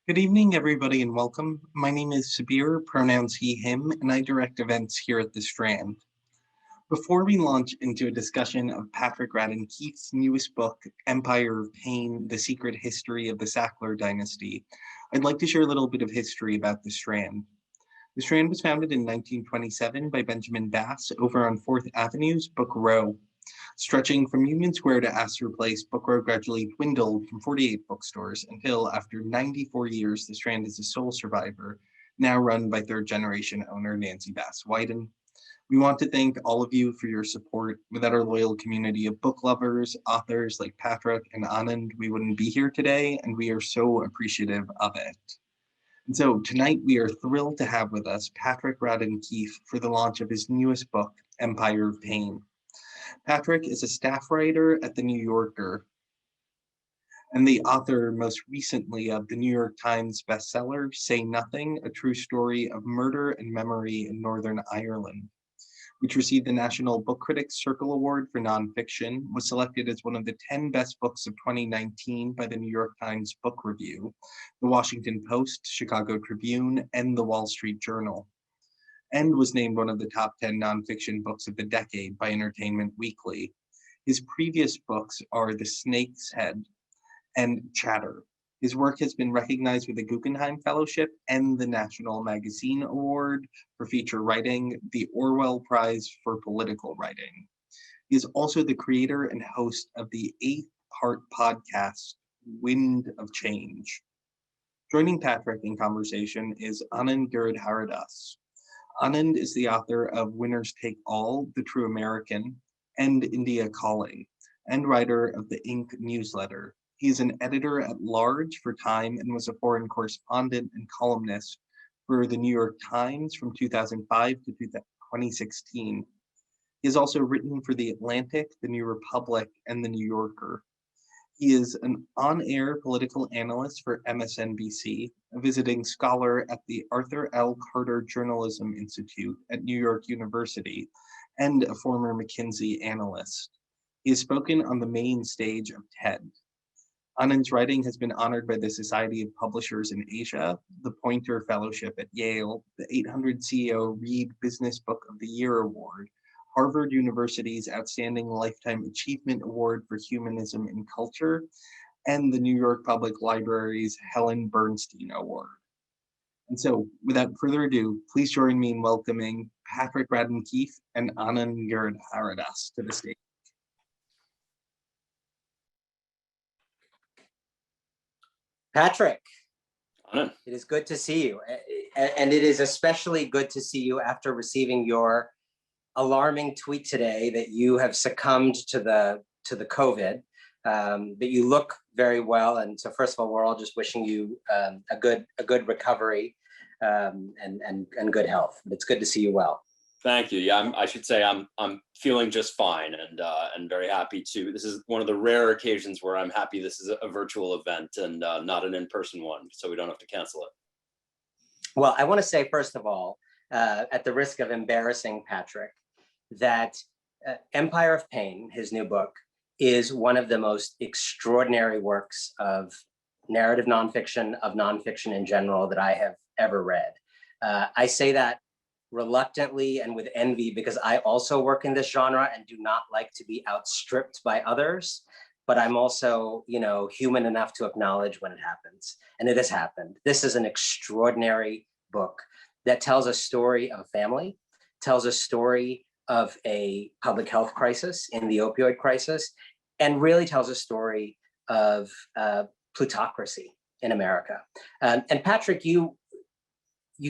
Good evening, everybody, and welcome. My name is Sabir, pronouns he, him, and I direct events here at the Strand. Before we launch into a discussion of Patrick Radden Keefe's newest book, Empire of Pain, The Secret History of the Sackler Dynasty, I'd like to share a little bit of history about the Strand. The Strand was founded in 1927 by Benjamin Bass over on 4th Avenue's Book Row. Stretching from Union Square to Astor Place, Book Row gradually dwindled from 48 bookstores until, after 94 years, the Strand is the sole survivor, now run by third-generation owner Nancy Bass Whiten. We want to thank all of you for your support. Without our loyal community of book lovers, authors like Patrick and Anand, we wouldn't be here today, and we are so appreciative of it. And so tonight we are thrilled to have with us Patrick Radden Keefe for the launch of his newest book, Empire of Pain. Patrick is a staff writer at The New Yorker and the author most recently of the New York Times bestseller, Say Nothing, A True Story of Murder and Memory in Northern Ireland, which received the National Book Critics Circle Award for Nonfiction, was selected as one of the 10 best books of 2019 by the New York Times Book Review, the Washington Post, Chicago Tribune, and the Wall Street Journal, and was named one of the top 10 nonfiction books of the decade by Entertainment Weekly. His previous books are The Snake's Head and Chatter. His work has been recognized with the Guggenheim Fellowship and the National Magazine Award for Feature Writing, the Orwell Prize for Political Writing. He is also the creator and host of the 8-part podcast, Wind of Change. Joining Patrick in conversation is Anand Giridharadas. Anand is the author of Winners Take All, The True American, and India Calling, and writer of the Inc. newsletter. He is an editor-at-large for Time and was a foreign correspondent and columnist for the New York Times from 2005 to 2016. He has also written for The Atlantic, The New Republic, and The New Yorker. He is an on-air political analyst for MSNBC, a visiting scholar at the Arthur L. Carter Journalism Institute at New York University, and a former McKinsey analyst. He has spoken on the main stage of TED. Anand's writing has been honored by the Society of Publishers in Asia, the Poynter Fellowship at Yale, the 800 CEO Read Business Book of the Year Award, Harvard University's Outstanding Lifetime Achievement Award for Humanism and Culture, and the New York Public Library's Helen Bernstein Award. And so, without further ado, please join me in welcoming Patrick Radden Keefe and Anand Giridharadas to the stage. Patrick, Anand. it is good to see you. And it is especially good to see you after receiving your alarming tweet today that you have succumbed to the COVID, that you look very well. And so first of all, we're all just wishing you a good recovery and good health. But it's good to see you well. Thank you. Yeah, I should say I'm feeling just fine and very happy to. This is one of the rare occasions where I'm happy this is a virtual event and not an in-person one, so we don't have to cancel it. Well, I want to say first of all, at the risk of embarrassing Patrick, that Empire of Pain, his new book, is one of the most extraordinary works of narrative nonfiction, of nonfiction in general, that I have ever read. I say that reluctantly and with envy because I also work in this genre and do not like to be outstripped by others, but I'm also, human enough to acknowledge when it happens, and it has happened. This is an extraordinary book that tells a story of a family, tells a story of a public health crisis in the opioid crisis, and really tells a story of plutocracy in America. And Patrick, you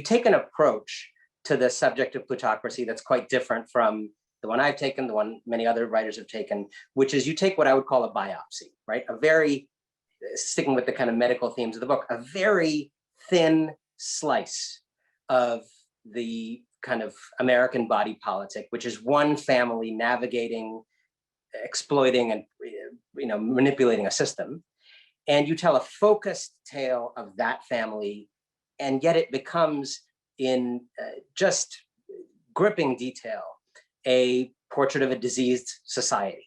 take an approach to the subject of plutocracy that's quite different from the one I've taken, the one many other writers have taken, which is you take what I would call a biopsy, right? A very, sticking with the kind of medical themes of the book, a very thin slice of the kind of American body politic, which is one family navigating, exploiting, and manipulating a system. And you tell a focused tale of that family, and yet it becomes, in just gripping detail, a portrait of a diseased society.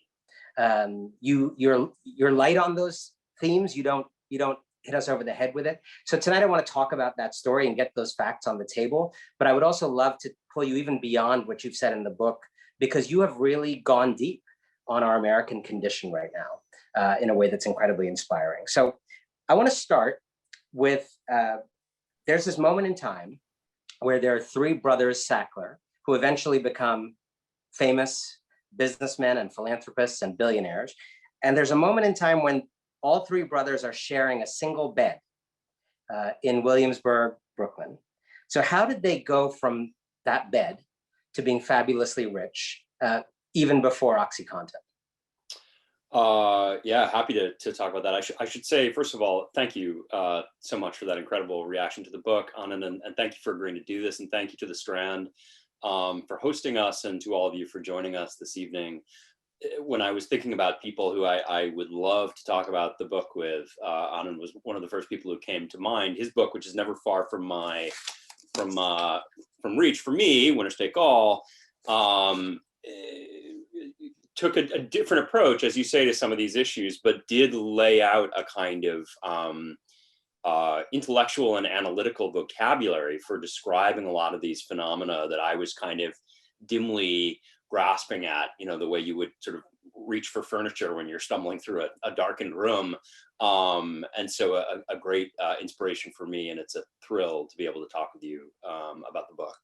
You're light on those themes. You don't hit us over the head with it. So tonight I want to talk about that story and get those facts on the table. But I would also love to pull you even beyond what you've said in the book, because you have really gone deep on our American condition right now in a way that's incredibly inspiring. So I want to start with, there's this moment in time where there are three brothers Sackler who eventually become famous businessmen and philanthropists and billionaires. And there's a moment in time when all three brothers are sharing a single bed in Williamsburg, Brooklyn. So how did they go from that bed to being fabulously rich, even before OxyContin? Yeah, happy to talk about that. I should say, first of all, thank you so much for that incredible reaction to the book, Anand, and thank you for agreeing to do this, and thank you to the Strand for hosting us, and to all of you for joining us this evening. When I was thinking about people who I would love to talk about the book with, Anand was one of the first people who came to mind. His book, which is never far from reach for me, Winners Take All, took a different approach, as you say, to some of these issues, but did lay out a kind of intellectual and analytical vocabulary for describing a lot of these phenomena that I was kind of dimly grasping at, the way you would sort of reach for furniture when you're stumbling through a darkened room. And so a great inspiration for me, and it's a thrill to be able to talk with you about the book.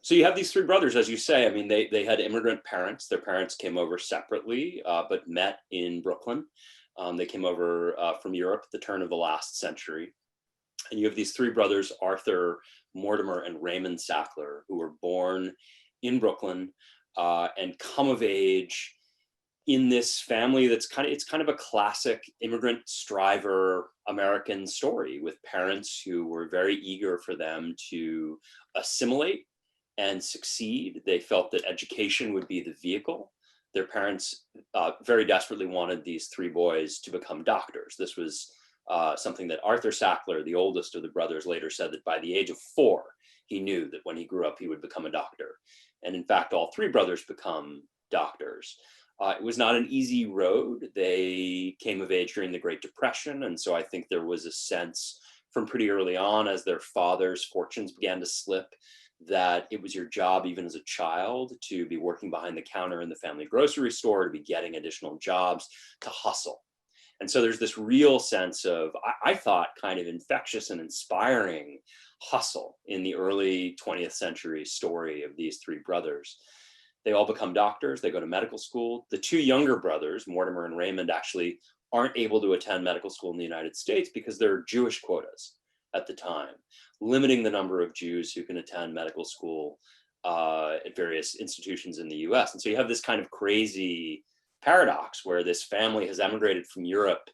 So you have these three brothers, as you say. I mean, they had immigrant parents. Their parents came over separately, but met in Brooklyn. They came over from Europe at the turn of the last century. And you have these three brothers, Arthur, Mortimer, and Raymond Sackler, who were born in Brooklyn and come of age in this family that's kind of a classic immigrant striver American story, with parents who were very eager for them to assimilate and succeed. They felt that education would be the vehicle. Their parents very desperately wanted these three boys to become doctors. This was something that Arthur Sackler, the oldest of the brothers, later said that by the age of 4, he knew that when he grew up, he would become a doctor. And in fact, all three brothers become doctors. It was not an easy road. They came of age during the Great Depression. And so I think there was a sense from pretty early on, as their father's fortunes began to slip, that it was your job, even as a child, to be working behind the counter in the family grocery store, to be getting additional jobs, to hustle. And so there's this real sense of, I thought, kind of infectious and inspiring hustle in the early 20th century story of these three brothers. They all become doctors. They go to medical school. The two younger brothers, Mortimer and Raymond, actually aren't able to attend medical school in the United States because there are Jewish quotas at the time, limiting the number of Jews who can attend medical school at various institutions in the US. And so you have this kind of crazy paradox where this family has emigrated from Europe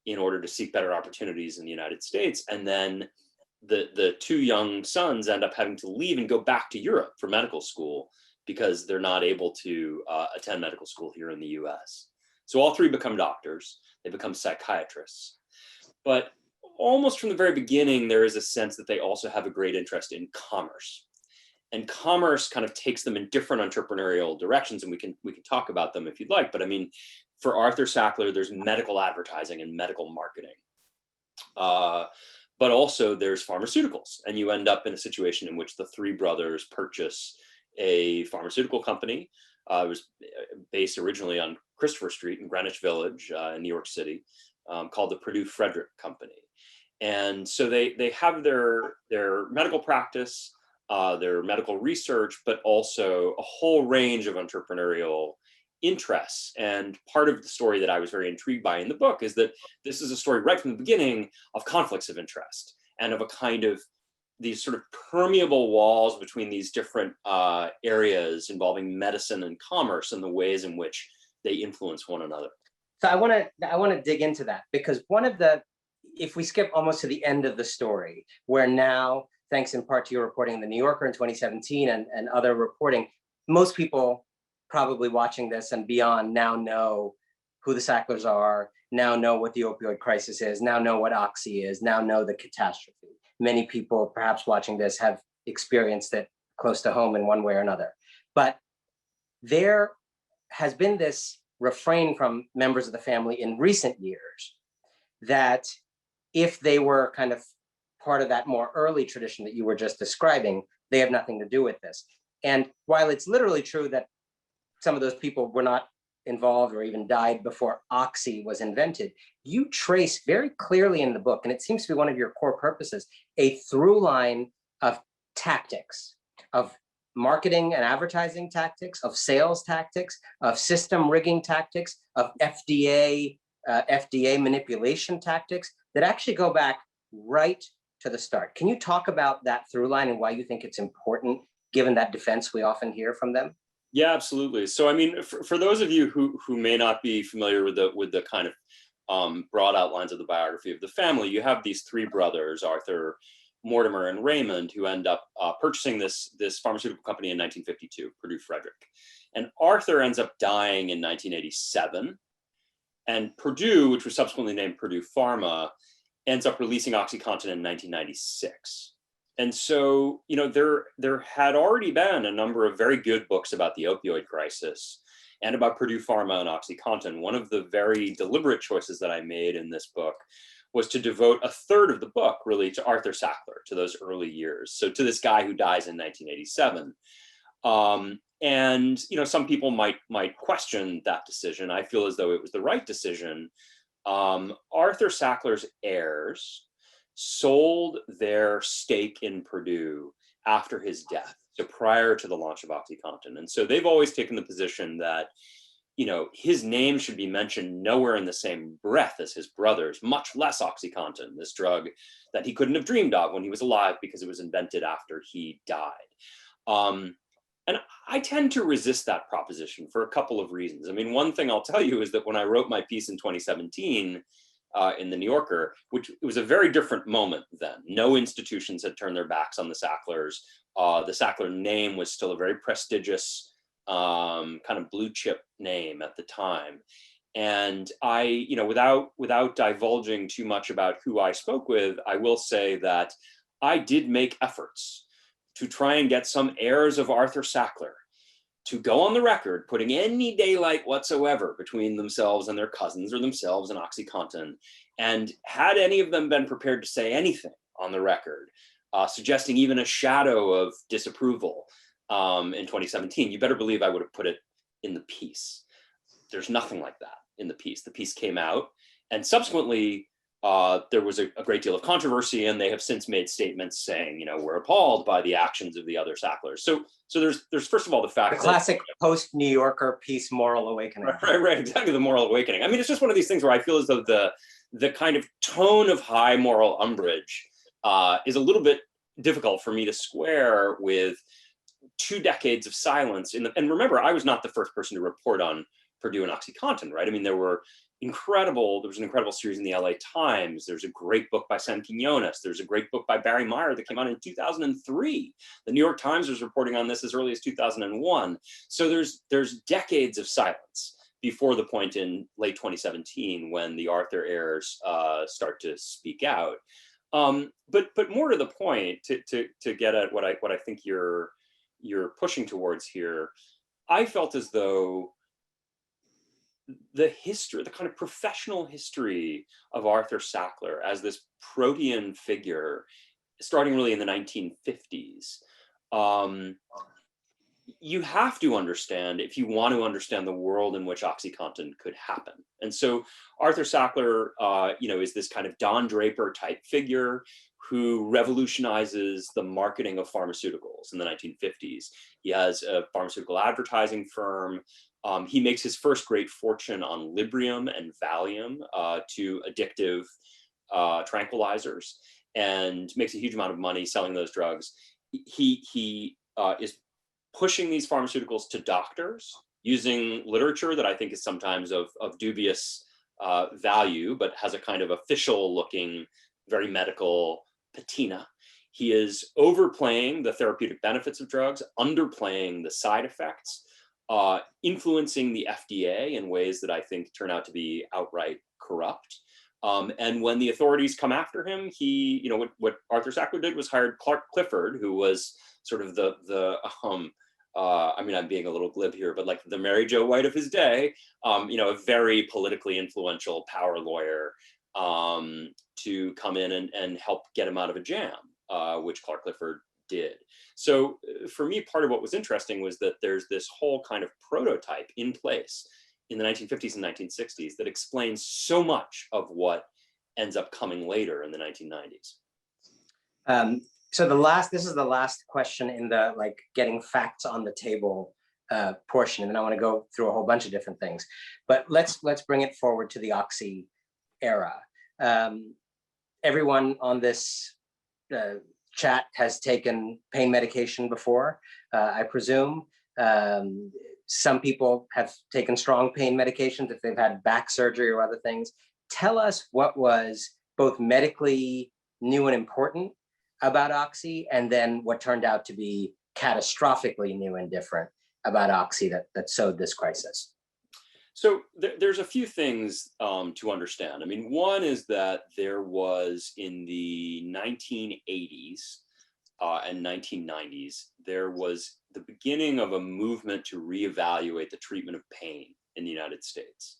in order to seek better opportunities in the United States. And then the two young sons end up having to leave and go back to Europe for medical school because they're not able to attend medical school here in the US. So all three become doctors. They become psychiatrists. But almost from the very beginning, there is a sense that they also have a great interest in commerce. And commerce kind of takes them in different entrepreneurial directions, and we can talk about them if you'd like. But I mean, for Arthur Sackler, there's medical advertising and medical marketing. But also there's pharmaceuticals, and you end up in a situation in which the three brothers purchase a pharmaceutical company. It was based originally on Christopher Street in Greenwich Village in New York City, called the Purdue Frederick Company. And so they have their medical practice, their medical research, but also a whole range of entrepreneurial interests. And part of the story that I was very intrigued by in the book is that this is a story right from the beginning of conflicts of interest and of a kind of these sort of permeable walls between these different areas involving medicine and commerce and the ways in which they influence one another. So I want to dig into that, because if we skip almost to the end of the story, where now, thanks in part to your reporting in the New Yorker in 2017 and other reporting, most people probably watching this and beyond now know who the Sacklers are, now know what the opioid crisis is, now know what Oxy is, now know the catastrophe. Many people perhaps watching this have experienced it close to home in one way or another. But there has been this refrain from members of the family in recent years, that if they were kind of part of that more early tradition that you were just describing, they have nothing to do with this. And while it's literally true that some of those people were not involved or even died before Oxy was invented, you trace very clearly in the book, and it seems to be one of your core purposes, a through line of tactics, of marketing and advertising tactics, of sales tactics, of system rigging tactics, of FDA manipulation tactics that actually go back right to the start. Can you talk about that through line and why you think it's important, given that defense we often hear from them? Yeah, absolutely. So, I mean, for those of you who may not be familiar with the kind of broad outlines of the biography of the family, you have these three brothers, Arthur, Mortimer, and Raymond, who end up purchasing this pharmaceutical company in 1952, Purdue Frederick. And Arthur ends up dying in 1987. And Purdue, which was subsequently named Purdue Pharma, ends up releasing OxyContin in 1996. And so, you know, there had already been a number of very good books about the opioid crisis and about Purdue Pharma and OxyContin. One of the very deliberate choices that I made in this book was to devote a third of the book really to Arthur Sackler, to those early years. So to this guy who dies in 1987. And, you know, some people might question that decision. I feel as though it was the right decision. Arthur Sackler's heirs sold their stake in Purdue after his death, so prior to the launch of OxyContin. And so they've always taken the position that, you know, his name should be mentioned nowhere in the same breath as his brothers, much less OxyContin, this drug that he couldn't have dreamed of when he was alive because it was invented after he died. And I tend to resist that proposition for a couple of reasons. I mean, one thing I'll tell you is that when I wrote my piece in 2017 in the New Yorker, which it was a very different moment then. No institutions had turned their backs on the Sacklers. The Sackler name was still a very prestigious kind of blue chip name at the time. And I, you know, without divulging too much about who I spoke with, I will say that I did make efforts to try and get some heirs of Arthur Sackler to go on the record, putting any daylight whatsoever between themselves and their cousins or themselves and OxyContin. And had any of them been prepared to say anything on the record, suggesting even a shadow of disapproval in 2017, you better believe I would have put it in the piece. There's nothing like that in the piece. The piece came out, and subsequently, there was a great deal of controversy, and they have since made statements saying, you know, we're appalled by the actions of the other Sacklers. So there's first of all the fact the classic post-New Yorker piece moral awakening. Right, exactly, the moral awakening. I mean, it's just one of these things where I feel as though the kind of tone of high moral umbrage is a little bit difficult for me to square with 2 decades of silence. And remember, I was not the first person to report on Purdue and OxyContin, right? I mean, there was an incredible series in the LA Times. There's a great book by Sam Quinones. There's a great book by Barry Meyer that came out in 2003. The New York Times was reporting on this as early as 2001. So there's decades of silence before the point in late 2017 when the Arthur heirs start to speak out. But more to the point, to get at what I think you're pushing towards here, I felt as though the history, the kind of professional history of Arthur Sackler as this protean figure, starting really in the 1950s, you have to understand if you want to understand the world in which OxyContin could happen. And so Arthur Sackler, you know, is this kind of Don Draper type figure who revolutionizes the marketing of pharmaceuticals in the 1950s. He has a pharmaceutical advertising firm. He makes his first great fortune on Librium and Valium, two addictive tranquilizers, and makes a huge amount of money selling those drugs. He is pushing these pharmaceuticals to doctors using literature that I think is sometimes of dubious value, but has a kind of official looking, very medical patina. He is overplaying the therapeutic benefits of drugs, underplaying the side effects, influencing the FDA in ways that I think turn out to be outright corrupt. And when the authorities come after him, he, you know, what Arthur Sackler did was hired Clark Clifford, who was sort of the I mean, I'm being a little glib here, but like the Mary Jo White of his day, a very politically influential power lawyer, to come in and help get him out of a jam, which Clark Clifford did. So for me, part of what was interesting was that there's this whole kind of prototype in place in the 1950s and 1960s that explains so much of what ends up coming later in the 1990s. So this is the last question in the like getting facts on the table portion, and then I want to go through a whole bunch of different things. But let's bring it forward to the Oxy era. Everyone on this chat has taken pain medication before, I presume. Some people have taken strong pain medications if they've had back surgery or other things. Tell us what was both medically new and important about Oxy, and then what turned out to be catastrophically new and different about Oxy that sowed this crisis. So there's a few things to understand. I mean, one is that there was in the 1980s and 1990s, there was the beginning of a movement to reevaluate the treatment of pain in the United States.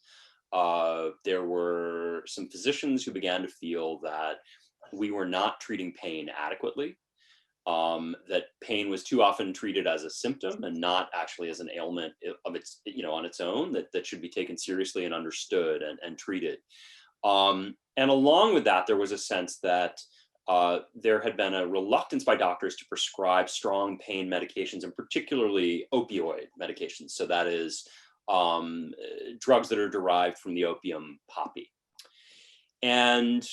There were some physicians who began to feel that we were not treating pain adequately, that pain was too often treated as a symptom and not actually as an ailment of its, on its own, that should be taken seriously and understood and treated. And along with that, there was a sense that there had been a reluctance by doctors to prescribe strong pain medications, and particularly opioid medications. So that is drugs that are derived from the opium poppy. And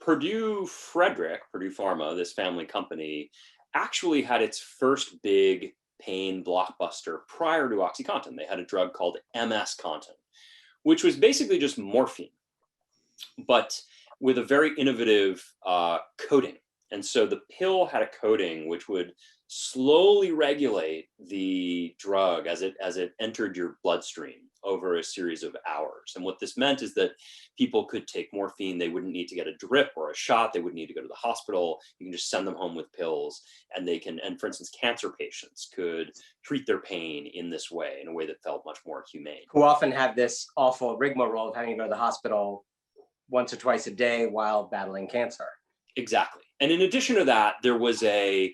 Purdue Pharma, this family company, actually had its first big pain blockbuster prior to OxyContin. They had a drug called MS-Contin, which was basically just morphine, but with a very innovative coating. And so the pill had a coating which would slowly regulate the drug as it entered your bloodstream over a series of hours. And what this meant is that people could take morphine. They wouldn't need to get a drip or a shot. They wouldn't need to go to the hospital. You can just send them home with pills, and for instance, cancer patients could treat their pain in this way, in a way that felt much more humane. Who often have this awful rigmarole of having to go to the hospital once or twice a day while battling cancer. Exactly. And in addition to that, there was there's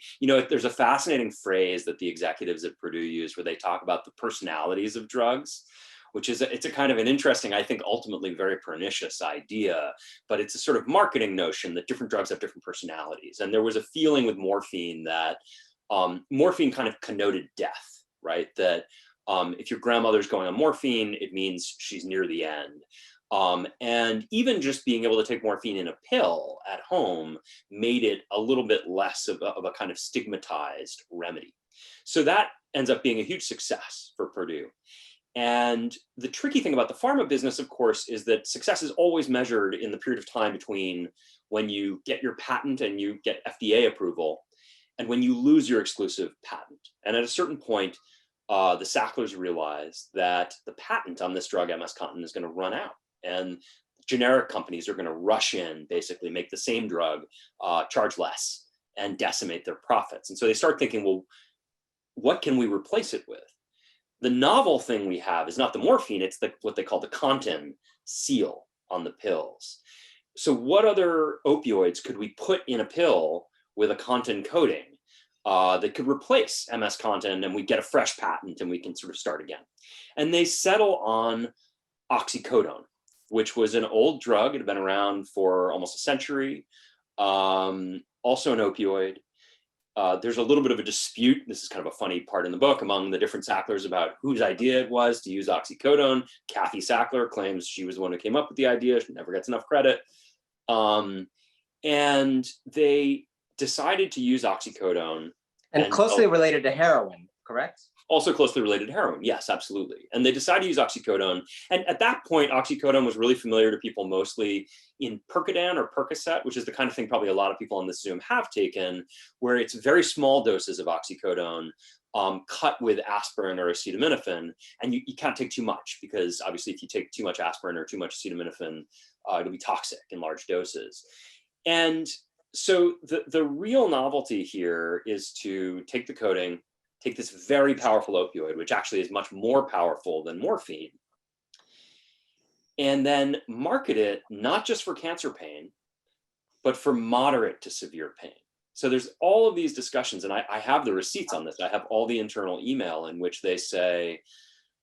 a fascinating phrase that the executives at Purdue use where they talk about the personalities of drugs, which is it's a kind of an interesting, I think, ultimately very pernicious idea, but it's a sort of marketing notion that different drugs have different personalities. And there was a feeling with morphine that morphine kind of connoted death, right? That if your grandmother's going on morphine, it means she's near the end. And even just being able to take morphine in a pill at home made it a little bit less of a kind of stigmatized remedy. So that ends up being a huge success for Purdue. And the tricky thing about the pharma business, of course, is that success is always measured in the period of time between when you get your patent and you get FDA approval and when you lose your exclusive patent. And at a certain point, the Sacklers realize that the patent on this drug, MS-Contin, is going to run out. And generic companies are going to rush in, basically make the same drug, charge less, and decimate their profits. And so they start thinking, well, what can we replace it with? The novel thing we have is not the morphine, it's what they call the Contin seal on the pills. So what other opioids could we put in a pill with a Contin coating that could replace MS-Contin, and we get a fresh patent and we can sort of start again? And they settle on OxyContin, which was an old drug. It had been around for almost a century, also an opioid. There's a little bit of a dispute. This is kind of a funny part in the book among the different Sacklers about whose idea it was to use OxyContin. Kathy Sackler claims she was the one who came up with the idea. She never gets enough credit. And they decided to use OxyContin. And closely related to heroin, correct? Also closely related to heroin, yes, absolutely. And they decided to use OxyContin. And at that point, OxyContin was really familiar to people mostly in Percodan or Percocet, which is the kind of thing probably a lot of people on this Zoom have taken, where it's very small doses of OxyContin cut with aspirin or acetaminophen. And you can't take too much, because obviously if you take too much aspirin or too much acetaminophen, it'll be toxic in large doses. And so the real novelty here is to take the coating, take this very powerful opioid, which actually is much more powerful than morphine, and then market it not just for cancer pain, but for moderate to severe pain. So there's all of these discussions, and I have the receipts on this. I have all the internal email in which they say,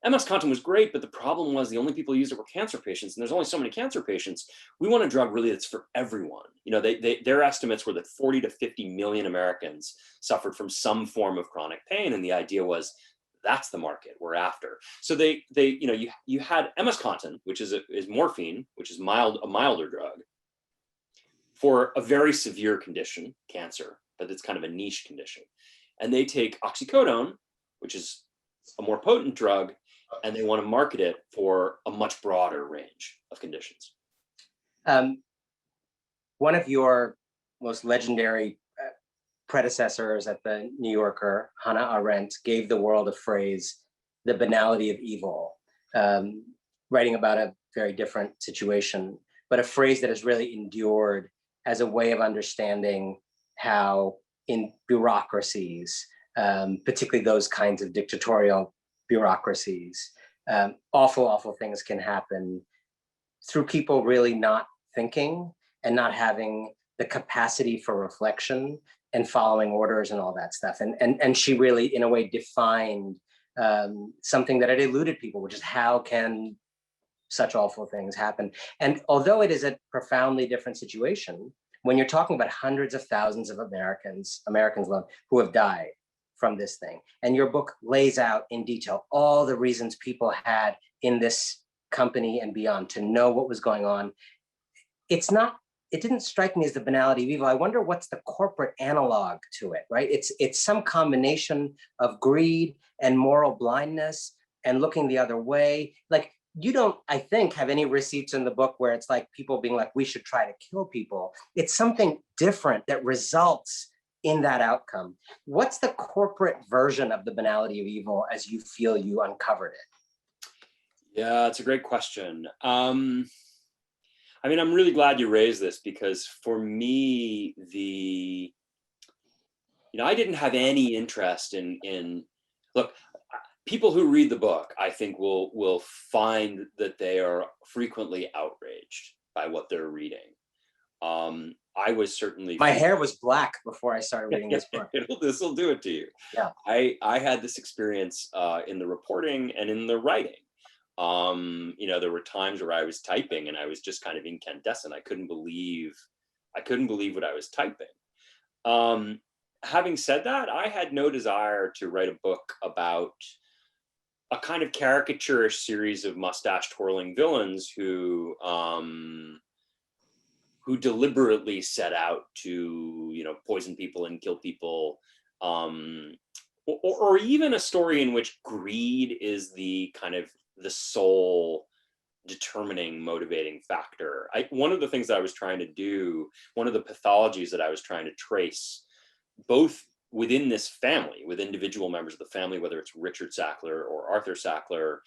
OxyContin was great, but the problem was the only people who used it were cancer patients, and there's only so many cancer patients. We want a drug really that's for everyone. You know, their estimates were that 40 to 50 million Americans suffered from some form of chronic pain, and the idea was that's the market we're after. So you had OxyContin, which is morphine, which is a milder drug for a very severe condition, cancer, but it's kind of a niche condition. And they take oxycodone, which is a more potent drug, and they want to market it for a much broader range of conditions. One of your most legendary predecessors at the New Yorker, Hannah Arendt, gave the world a phrase, the banality of evil, writing about a very different situation, but a phrase that has really endured as a way of understanding how in bureaucracies, particularly those kinds of dictatorial bureaucracies, awful things can happen through people really not thinking and not having the capacity for reflection and following orders and all that stuff. And she really, in a way, defined something that had eluded people, which is how can such awful things happen? And although it is a profoundly different situation, when you're talking about hundreds of thousands of Americans who have died from this thing, and your book lays out in detail all the reasons people had in this company and beyond to know what was going on, it didn't strike me as the banality of evil. I wonder what's the corporate analog to it, right? It's some combination of greed and moral blindness and looking the other way. Like, you don't, I think, have any receipts in the book where it's like people being like, we should try to kill people. It's something different that results in that outcome. What's the corporate version of the banality of evil as you feel you uncovered it? Yeah, it's a great question. I mean, I'm really glad you raised this, because for me, I didn't have any interest in look, people who read the book, I think will find that they are frequently outraged by what they're reading. I was certainly— My hair was black before I started reading this book. This will do it to you. Yeah. I had this experience in the reporting and in the writing. There were times where I was typing and I was just kind of incandescent. I couldn't believe what I was typing. Having said that, I had no desire to write a book about a kind of caricaturish series of mustache twirling villains who deliberately set out to, poison people and kill people, or even a story in which greed is the kind of the sole determining motivating factor. One of the things that I was trying to do, one of the pathologies that I was trying to trace, both within this family, with individual members of the family, whether it's Richard Sackler or Arthur Sackler,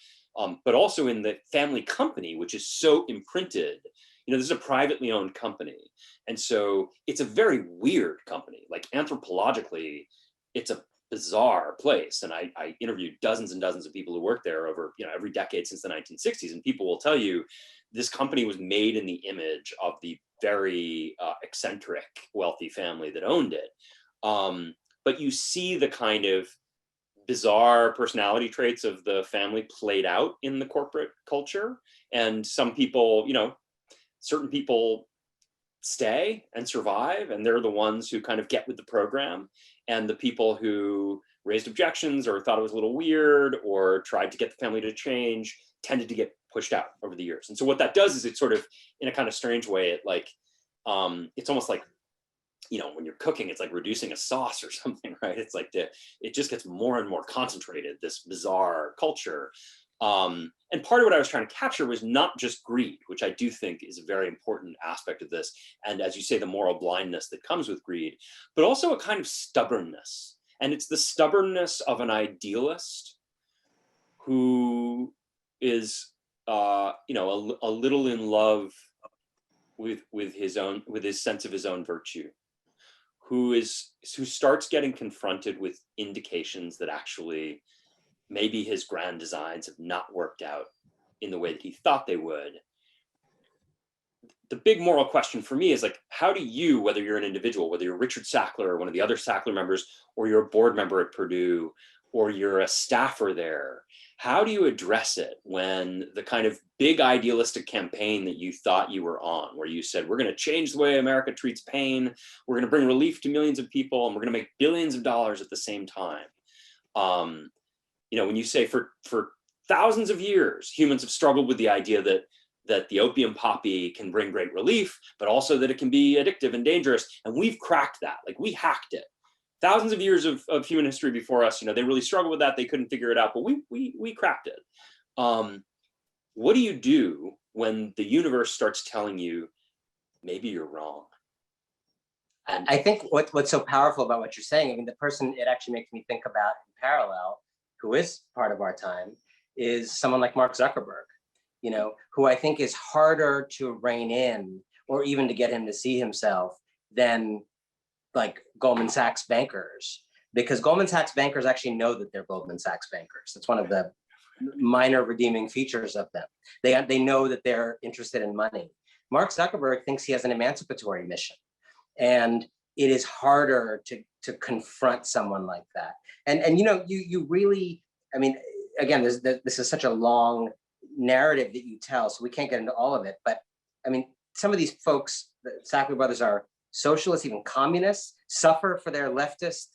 but also in the family company, which is so imprinted. This is a privately owned company. And so it's a very weird company. Like, anthropologically, it's a bizarre place. And I interviewed dozens and dozens of people who worked there over every decade since the 1960s. And people will tell you this company was made in the image of the very eccentric, wealthy family that owned it. But you see the kind of bizarre personality traits of the family played out in the corporate culture. And some people, certain people stay and survive, and they're the ones who kind of get with the program. And the people who raised objections or thought it was a little weird or tried to get the family to change tended to get pushed out over the years. And so what that does is it sort of, in a kind of strange way, it's almost like, when you're cooking, it's like reducing a sauce or something, right? It's like it just gets more and more concentrated, this bizarre culture. And part of what I was trying to capture was not just greed, which I do think is a very important aspect of this. And as you say, the moral blindness that comes with greed, but also a kind of stubbornness. And it's the stubbornness of an idealist who is, a little in love with his sense of his own virtue, who starts getting confronted with indications that actually maybe his grand designs have not worked out in the way that he thought they would. The big moral question for me is like, how do you, whether you're an individual, whether you're Richard Sackler or one of the other Sackler members, or you're a board member at Purdue, or you're a staffer there, how do you address it when the kind of big idealistic campaign that you thought you were on, where you said, we're going to change the way America treats pain, we're going to bring relief to millions of people, and we're going to make billions of dollars at the same time. When you say for thousands of years, humans have struggled with the idea that the opium poppy can bring great relief, but also that it can be addictive and dangerous. And we've cracked that, like we hacked it. Thousands of years of human history before us, they really struggled with that. They couldn't figure it out, but we cracked it. What do you do when the universe starts telling you, maybe you're wrong? I think what's so powerful about what you're saying, I mean, the person it actually makes me think about in parallel, who is part of our time, is someone like Mark Zuckerberg, who I think is harder to rein in or even to get him to see himself than like Goldman Sachs bankers, because Goldman Sachs bankers actually know that they're Goldman Sachs bankers. That's one of the minor redeeming features of them. They know that they're interested in money. Mark Zuckerberg thinks he has an emancipatory mission, and it is harder to confront someone like that. And you really, I mean, again, this is such a long narrative that you tell, so we can't get into all of it. But I mean, some of these folks, the Sackler brothers, are socialists, even communists, suffer for their leftist,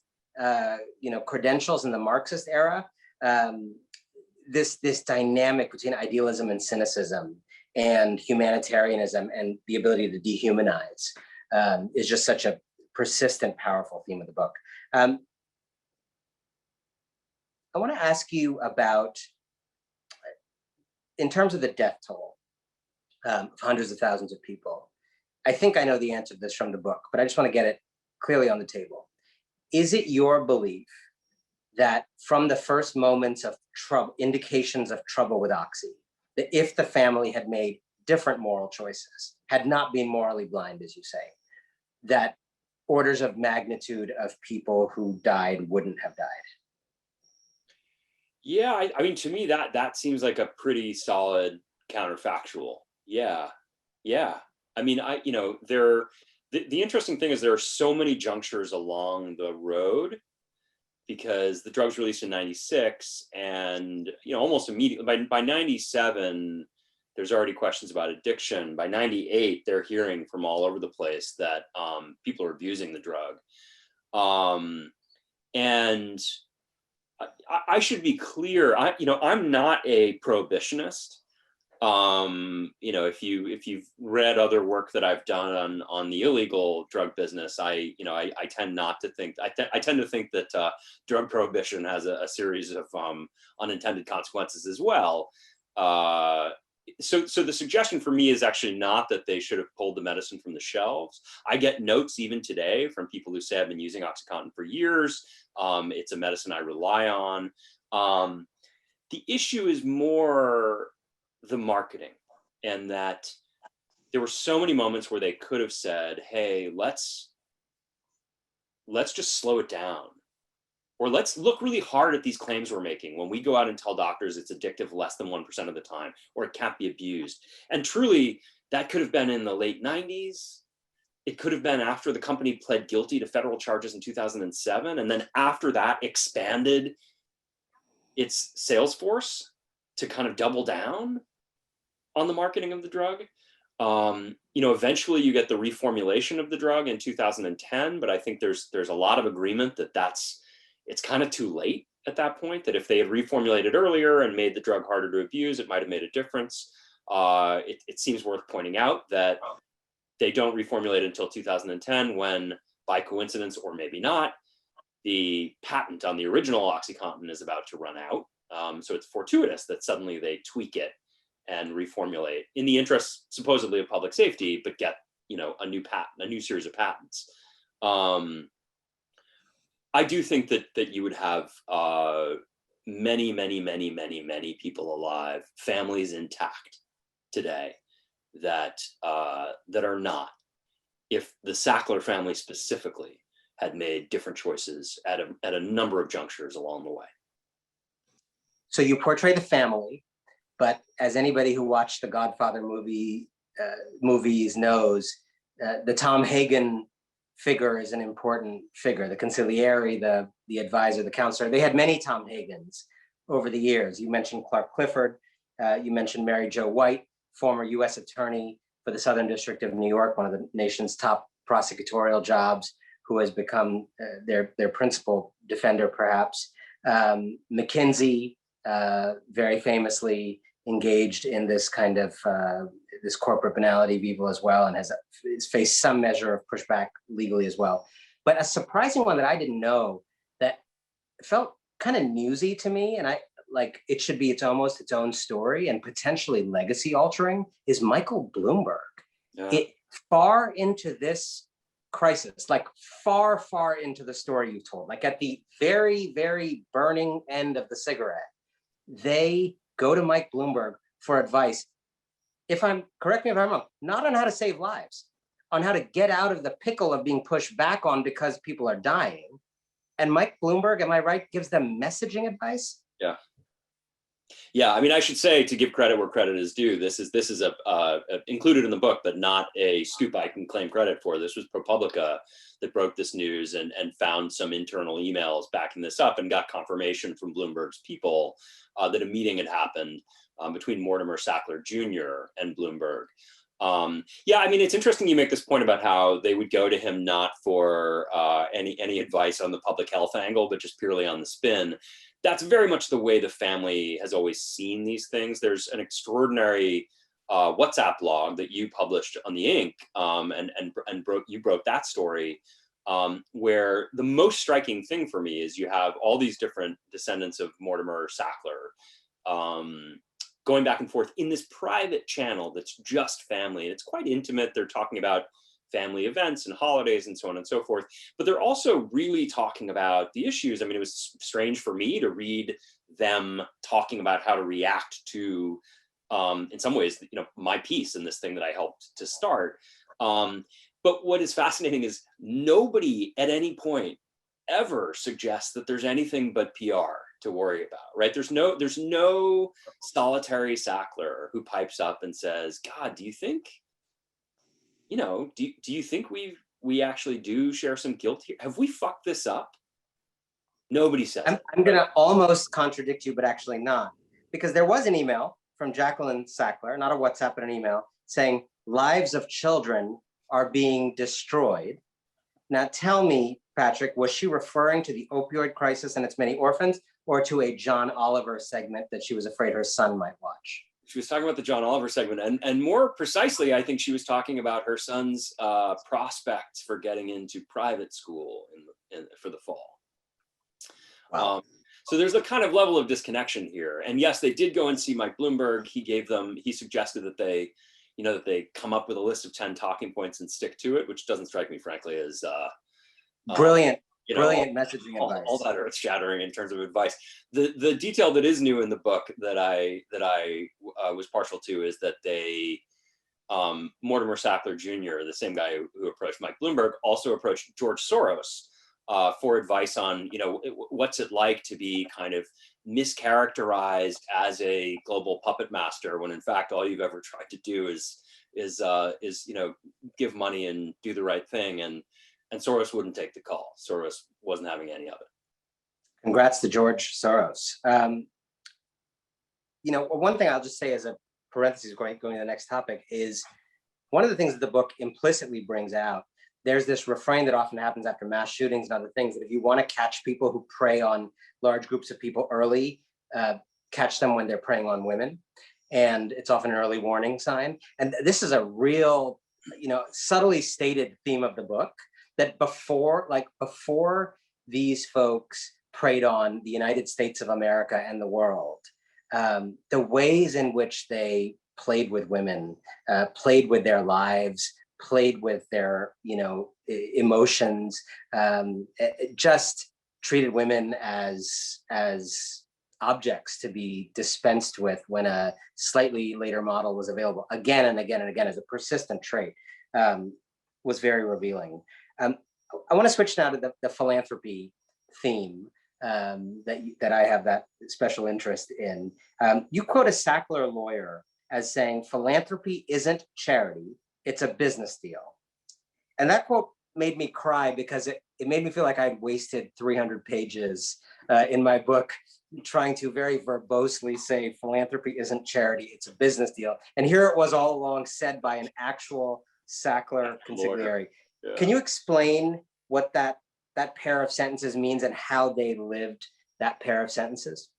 credentials in the Marxist era. This dynamic between idealism and cynicism and humanitarianism and the ability to dehumanize is just such a persistent, powerful theme of the book. I want to ask you about, in terms of the death toll of hundreds of thousands of people, I think I know the answer to this from the book, but I just want to get it clearly on the table. Is it your belief that from the first moments of trouble, indications of trouble with Oxy, that if the family had made different moral choices, had not been morally blind, as you say, that orders of magnitude of people who died wouldn't have died? Yeah, I mean, to me, that seems like a pretty solid counterfactual. Yeah. I mean, the interesting thing is there are so many junctures along the road, because the drug's released in 96, and almost immediately by 97, there's already questions about addiction. By 98, they're hearing from all over the place that people are abusing the drug. And I should be clear, I'm not a prohibitionist. If you've read other work that I've done on the illegal drug business, I tend not to think, I tend to think that drug prohibition has a series of unintended consequences as well. So the suggestion for me is actually not that they should have pulled the medicine from the shelves. I get notes even today from people who say I've been using OxyContin for years. It's a medicine I rely on. The issue is more the marketing, and that there were so many moments where they could have said, hey, let's just slow it down. Or let's look really hard at these claims we're making when we go out and tell doctors it's addictive less than 1% of the time, or it can't be abused. And truly, that could have been in the late 90s. It could have been after the company pled guilty to federal charges in 2007. And then after that, expanded its sales force to kind of double down on the marketing of the drug. Eventually you get the reformulation of the drug in 2010, but I think there's a lot of agreement that it's kind of too late at that point, that if they had reformulated earlier and made the drug harder to abuse, it might have made a difference. It seems worth pointing out that they don't reformulate until 2010, when, by coincidence or maybe not, the patent on the original OxyContin is about to run out. So it's fortuitous that suddenly they tweak it and reformulate in the interest supposedly of public safety, but get a new patent, a new series of patents. I do think that you would have many people alive, families intact today that are not, if the Sackler family specifically had made different choices at a number of junctures along the way. So you portray the family, but as anybody who watched the Godfather movies knows, the Tom Hagen figure is an important figure, the consigliere, the advisor, the counselor. They had many Tom Hagens over the years. You mentioned Clark Clifford, you mentioned Mary Jo White, former US attorney for the Southern District of New York, one of the nation's top prosecutorial jobs, who has become their principal defender, perhaps. McKinsey, very famously engaged in this kind of this corporate banality of evil as well, and has faced some measure of pushback legally as well. But a surprising one that I didn't know, that felt kind of newsy to me, and it should be almost its own story and potentially legacy altering, is Michael Bloomberg. Yeah. It far into this crisis, like far into the story you've told, like at the very, very burning end of the cigarette, they go to Mike Bloomberg for advice. Correct me if I'm wrong, not on how to save lives, on how to get out of the pickle of being pushed back on because people are dying. And Mike Bloomberg, am I right, gives them messaging advice? Yeah. Yeah, I mean, I should say, to give credit where credit is due, this is included in the book, but not a scoop I can claim credit for. This was ProPublica that broke this news and found some internal emails backing this up and got confirmation from Bloomberg's people that a meeting had happened between Mortimer Sackler Jr. and Bloomberg. Yeah, I mean, it's interesting you make this point about how they would go to him not for any advice on the public health angle, but just purely on the spin. That's very much the way the family has always seen these things. There's an extraordinary WhatsApp log that you published on the Ink, you broke that story, where the most striking thing for me is you have all these different descendants of Mortimer Sackler going back and forth in this private channel that's just family. And it's quite intimate. They're talking about family events and holidays and so on and so forth. But they're also really talking about the issues. I mean, it was strange for me to read them talking about how to react to, in some ways, my piece in this thing that I helped to start. But what is fascinating is nobody at any point ever suggests that there's anything but PR to worry about, right? There's no solitary Sackler who pipes up and says, God, do you think, do you think we actually do share some guilt here? Have we fucked this up? Nobody says. I'm going to almost contradict you, but actually not, because there was an email from Jacqueline Sackler, not a WhatsApp, but an email saying lives of children are being destroyed. Now tell me, Patrick, was she referring to the opioid crisis and its many orphans, or to a John Oliver segment that she was afraid her son might watch? She was talking about the John Oliver segment, and more precisely, I think she was talking about her son's prospects for getting into private school for the fall. Wow. So there's a kind of level of disconnection here. And yes, they did go and see Mike Bloomberg. He suggested that they come up with a list of 10 talking points and stick to it, which doesn't strike me, frankly, as brilliant messaging advice. All that earth shattering in terms of advice. The detail that is new in the book that I was partial to is that they, Mortimer Sackler Jr., the same guy who approached Mike Bloomberg, also approached George Soros for advice on, what's it like to be kind of mischaracterized as a global puppet master, when in fact all you've ever tried to do is give money and do the right thing. And Soros wouldn't take the call. Soros wasn't having any of it. Congrats to George Soros. One thing I'll just say as a parenthesis going to the next topic is one of the things that the book implicitly brings out. There's this refrain that often happens after mass shootings and other things, that if you want to catch people who prey on large groups of people early, catch them when they're preying on women. And it's often an early warning sign. And this is a real, subtly stated theme of the book, that before these folks preyed on the United States of America and the world, the ways in which they played with women, played with their lives, played with their, emotions, just treated women as objects to be dispensed with when a slightly later model was available, again and again and again, as a persistent trait, was very revealing. So I want to switch now to the philanthropy theme that I have that special interest in. You quote a Sackler lawyer as saying, philanthropy isn't charity, it's a business deal. And that quote made me cry because it made me feel like I'd wasted 300 pages in my book trying to very verbosely say philanthropy isn't charity, it's a business deal. And here it was all along said by an actual Sackler consigliere. Yeah. Can you explain what that pair of sentences means and how they lived that pair of sentences?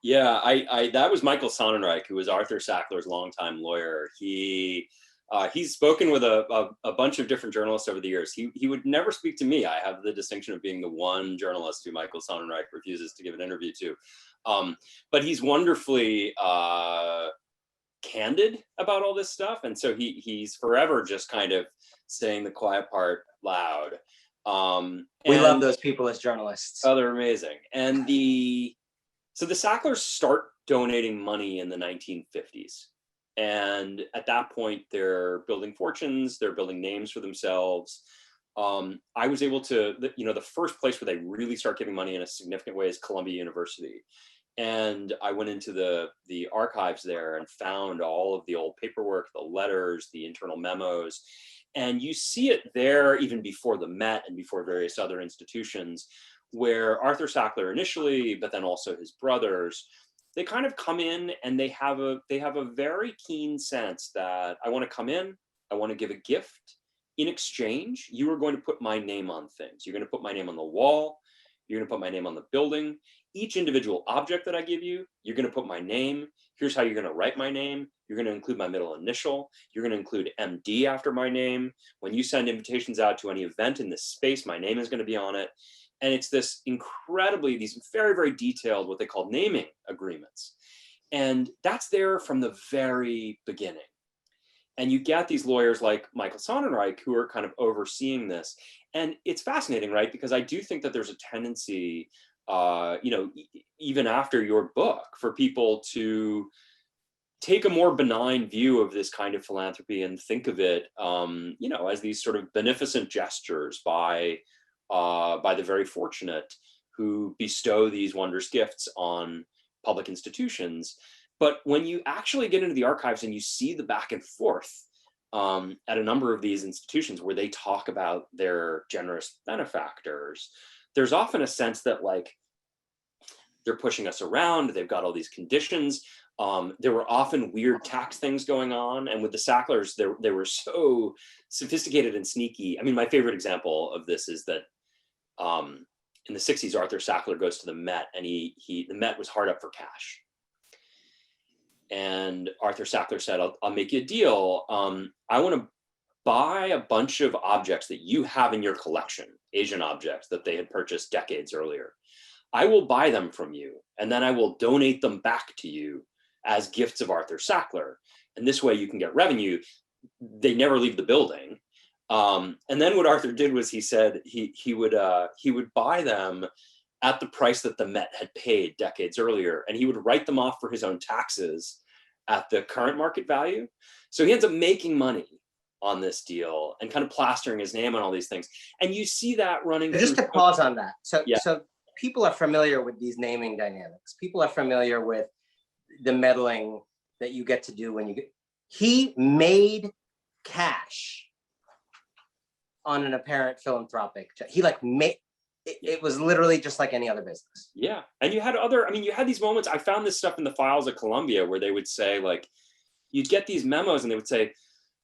Yeah, I that was Michael Sonnenreich, who was Arthur Sackler's longtime lawyer. He's spoken with a bunch of different journalists over the years. He would never speak to me. I have the distinction of being the one journalist who Michael Sonnenreich refuses to give an interview to. But he's wonderfully candid about all this stuff, and so he's forever just kind of saying the quiet part loud. We love those people as journalists. Oh, they're amazing. And so the Sacklers start donating money in the 1950s. And at that point, they're building fortunes, they're building names for themselves. I was able to, the first place where they really start giving money in a significant way is Columbia University. And I went into the archives there and found all of the old paperwork, the letters, the internal memos. And you see it there even before the Met and before various other institutions, where Arthur Sackler initially, but then also his brothers, they kind of come in and they have a very keen sense that I want to come in, I want to give a gift. In exchange, you are going to put my name on things. You're going to put my name on the wall. You're going to put my name on the building. Each individual object that I give you, you're going to put my name. Here's how you're going to write my name. You're going to include my middle initial. You're going to include MD after my name. When you send invitations out to any event in this space, my name is going to be on it. And it's these very, very detailed, what they call naming agreements. And that's there from the very beginning. And you get these lawyers like Michael Sonnenreich who are kind of overseeing this. And it's fascinating, right? Because I do think that there's a tendency, even after your book, for people to take a more benign view of this kind of philanthropy and think of it, as these sort of beneficent gestures by the very fortunate who bestow these wondrous gifts on public institutions. But when you actually get into the archives and you see the back and forth at a number of these institutions where they talk about their generous benefactors, there's often a sense that like they're pushing us around, they've got all these conditions. There were often weird tax things going on. And with the Sacklers, they were so sophisticated and sneaky. I mean, my favorite example of this is that in the 60s, Arthur Sackler goes to the Met and the Met was hard up for cash. And Arthur Sackler said, I'll make you a deal. I want to buy a bunch of objects that you have in your collection, Asian objects that they had purchased decades earlier. I will buy them from you, and then I will donate them back to you as gifts of Arthur Sackler. And this way you can get revenue. They never leave the building. And then what Arthur did was he said he would buy them at the price that the Met had paid decades earlier, and he would write them off for his own taxes at the current market value. So he ends up making money on this deal and kind of plastering his name on all these things. And you see that running. Just to pause on that. So people are familiar with these naming dynamics. People are familiar with the meddling that you get to do when you get. He made cash on an apparent philanthropic. He made. It was literally just like any other business. Yeah. And you had these moments. I found this stuff in the files at Columbia where they would say, like, you'd get these memos and they would say,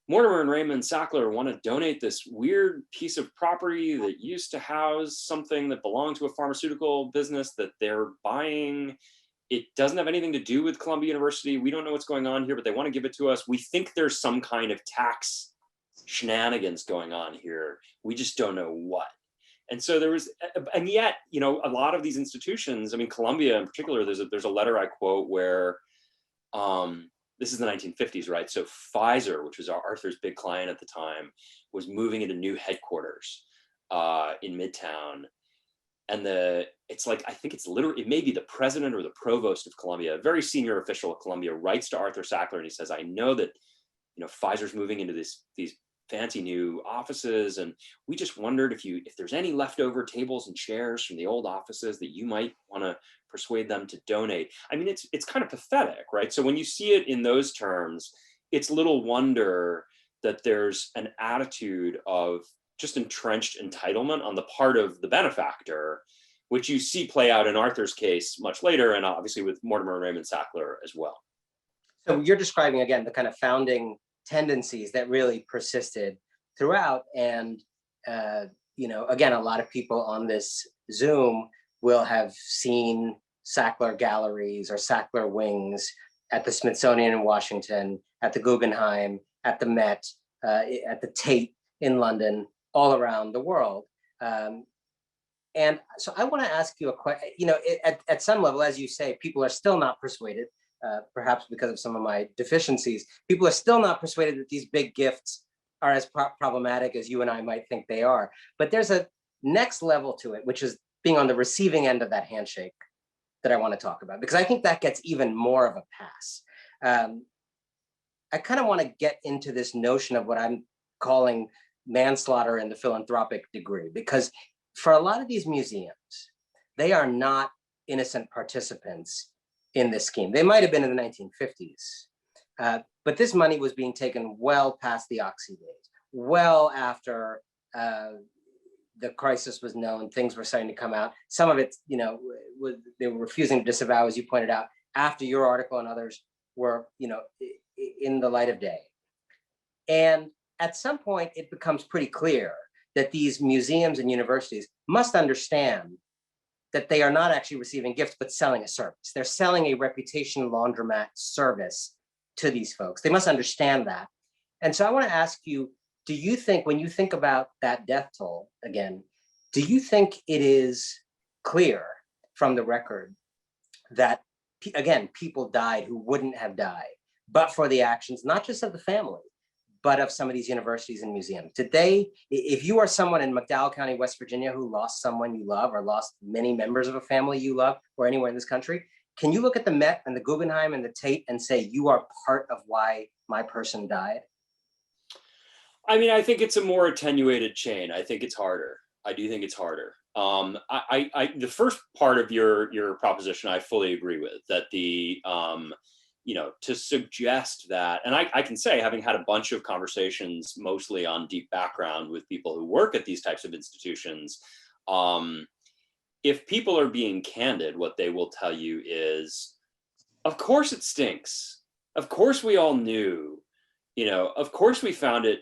Mortimer and Raymond Sackler want to donate this weird piece of property that used to house something that belonged to a pharmaceutical business that they're buying. It doesn't have anything to do with Columbia University. We don't know what's going on here, but they want to give it to us. We think there's some kind of tax shenanigans going on here. We just don't know what. And so there was, and yet, a lot of these institutions, I mean, Columbia in particular, there's a letter I quote where, this is the 1950s, right? So Pfizer, which was Arthur's big client at the time, was moving into new headquarters in Midtown. And I think it may be the president or the provost of Columbia, a very senior official at Columbia, writes to Arthur Sackler and he says, I know that, Pfizer's moving into these fancy new offices, and we just wondered if there's any leftover tables and chairs from the old offices that you might want to persuade them to donate. I mean, it's kind of pathetic, right? So when you see it in those terms, it's little wonder that there's an attitude of just entrenched entitlement on the part of the benefactor, which you see play out in Arthur's case much later, and obviously with Mortimer and Raymond Sackler as well. So you're describing, again, the kind of founding tendencies that really persisted throughout. And, again, a lot of people on this Zoom will have seen Sackler galleries or Sackler wings at the Smithsonian in Washington, at the Guggenheim, at the Met, at the Tate in London, all around the world. And so I want to ask you a question. At some level, as you say, people are still not persuaded, perhaps because of some of my deficiencies. People are still not persuaded that these big gifts are as problematic as you and I might think they are. But there's a next level to it, which is being on the receiving end of that handshake that I want to talk about, because I think that gets even more of a pass. I kind of want to get into this notion of what I'm calling manslaughter in the philanthropic degree, because for a lot of these museums, they are not innocent participants in this scheme. They might have been in the 1950s, but this money was being taken well past the Oxy days, well after the crisis was known, things were starting to come out. Some of it, they were refusing to disavow, as you pointed out, after your article and others were, in the light of day. And at some point, it becomes pretty clear that these museums and universities must understand that they are not actually receiving gifts, but selling a service. They're selling a reputation laundromat service to these folks. They must understand that. And so I want to ask you, do you think, when you think about that death toll again, do you think it is clear from the record that, again, people died who wouldn't have died, but for the actions, not just of the family, but of some of these universities and museums? Did they, if you are someone in McDowell County, West Virginia, who lost someone you love or lost many members of a family you love, or anywhere in this country, can you look at the Met and the Guggenheim and the Tate and say, you are part of why my person died? I mean, I think it's a more attenuated chain. I think it's harder. I do think it's harder. The first part of your proposition, I fully agree with, that to suggest that, and I can say, having had a bunch of conversations, mostly on deep background with people who work at these types of institutions, if people are being candid, what they will tell you is, of course it stinks. Of course we all knew, of course we found it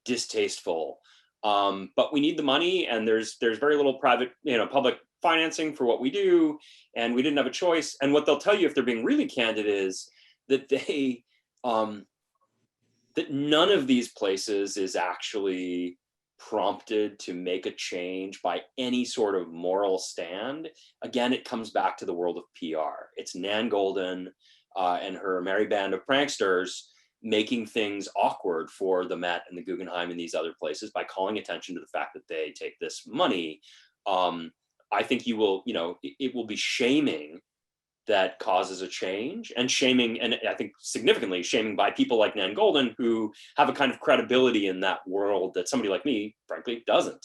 distasteful, but we need the money, and there's very little private, public financing for what we do, and we didn't have a choice. And what they'll tell you, if they're being really candid, is that that none of these places is actually prompted to make a change by any sort of moral stand. Again, it comes back to the world of PR. It's Nan Goldin and her merry band of pranksters making things awkward for the Met and the Guggenheim and these other places by calling attention to the fact that they take this money. I think it will be shaming that causes a change, and shaming, and I think significantly shaming by people like Nan Goldin, who have a kind of credibility in that world that somebody like me, frankly, doesn't.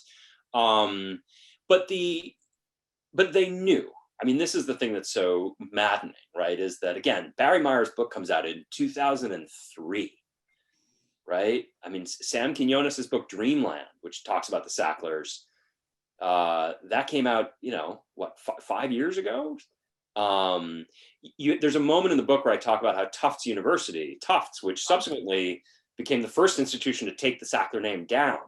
But they knew. I mean, this is the thing that's so maddening, right? Is that, again, Barry Meyer's book comes out in 2003, right? I mean, Sam Quinones's book Dreamland, which talks about the Sacklers, that came out, 5 years ago? There's a moment in the book where I talk about how Tufts, which subsequently became the first institution to take the Sackler name down,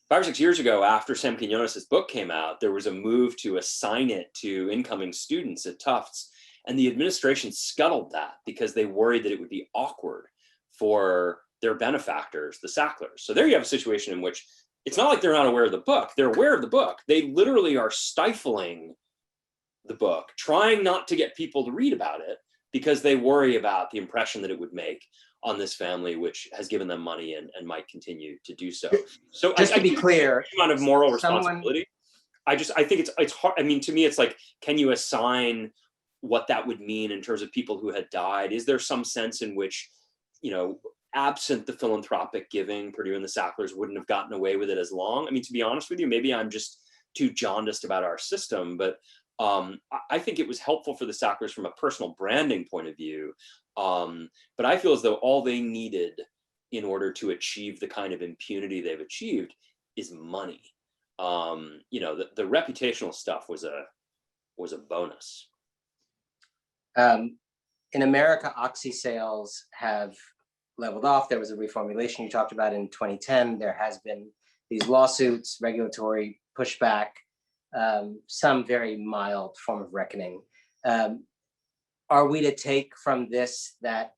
5 or 6 years ago, after Sam Quinones's book came out, there was a move to assign it to incoming students at Tufts, and the administration scuttled that because they worried that it would be awkward for their benefactors, the Sacklers. So there you have a situation in which it's not like they're not aware of the book. They're aware of the book. They literally are stifling the book, trying not to get people to read about it because they worry about the impression that it would make on this family, which has given them money and might continue to do so. So just to be clear, amount of moral responsibility. I think it's hard. I mean, to me, it's like, can you assign what that would mean in terms of people who had died? Is there some sense in which, absent the philanthropic giving, Purdue and the Sacklers wouldn't have gotten away with it as long. I mean, to be honest with you, maybe I'm just too jaundiced about our system, but I think it was helpful for the Sacklers from a personal branding point of view. But I feel as though all they needed in order to achieve the kind of impunity they've achieved is money. The reputational stuff was a bonus. In America, Oxy sales have leveled off. There was a reformulation you talked about in 2010. There has been these lawsuits, regulatory pushback, some very mild form of reckoning. Are we to take from this that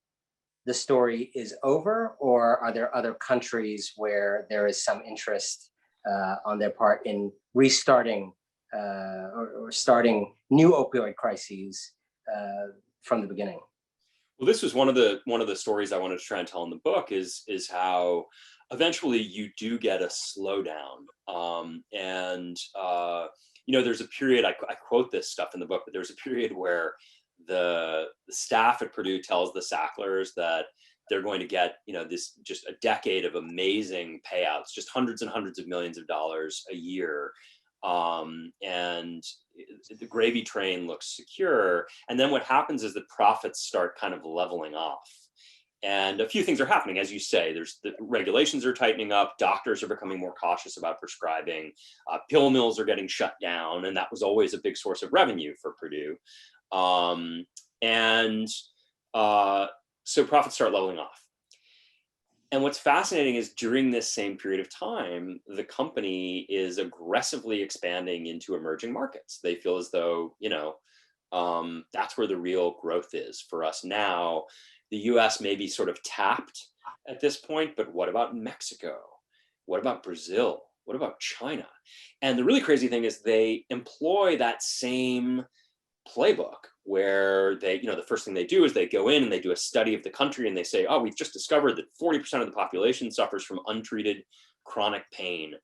the story is over, or are there other countries where there is some interest on their part in restarting or starting new opioid crises from the beginning? Well, this was one of the stories I wanted to try and tell in the book is how eventually you do get a slowdown. There's a period, I quote this stuff in the book, but there's a period where the staff at Purdue tells the Sacklers that they're going to get, this just a decade of amazing payouts, just hundreds and hundreds of millions of dollars a year. And the gravy train looks secure. And then what happens is the profits start kind of leveling off. And a few things are happening, as you say. The regulations are tightening up. Doctors are becoming more cautious about prescribing. Pill mills are getting shut down, and that was always a big source of revenue for Purdue. So profits start leveling off. And what's fascinating is during this same period of time, the company is aggressively expanding into emerging markets. They feel as though, that's where the real growth is for us now. The US may be sort of tapped at this point, but what about Mexico? What about Brazil? What about China? And the really crazy thing is they employ that same playbook where they, the first thing they do is they go in and they do a study of the country and they say, oh, we've just discovered that 40% of the population suffers from untreated chronic pain.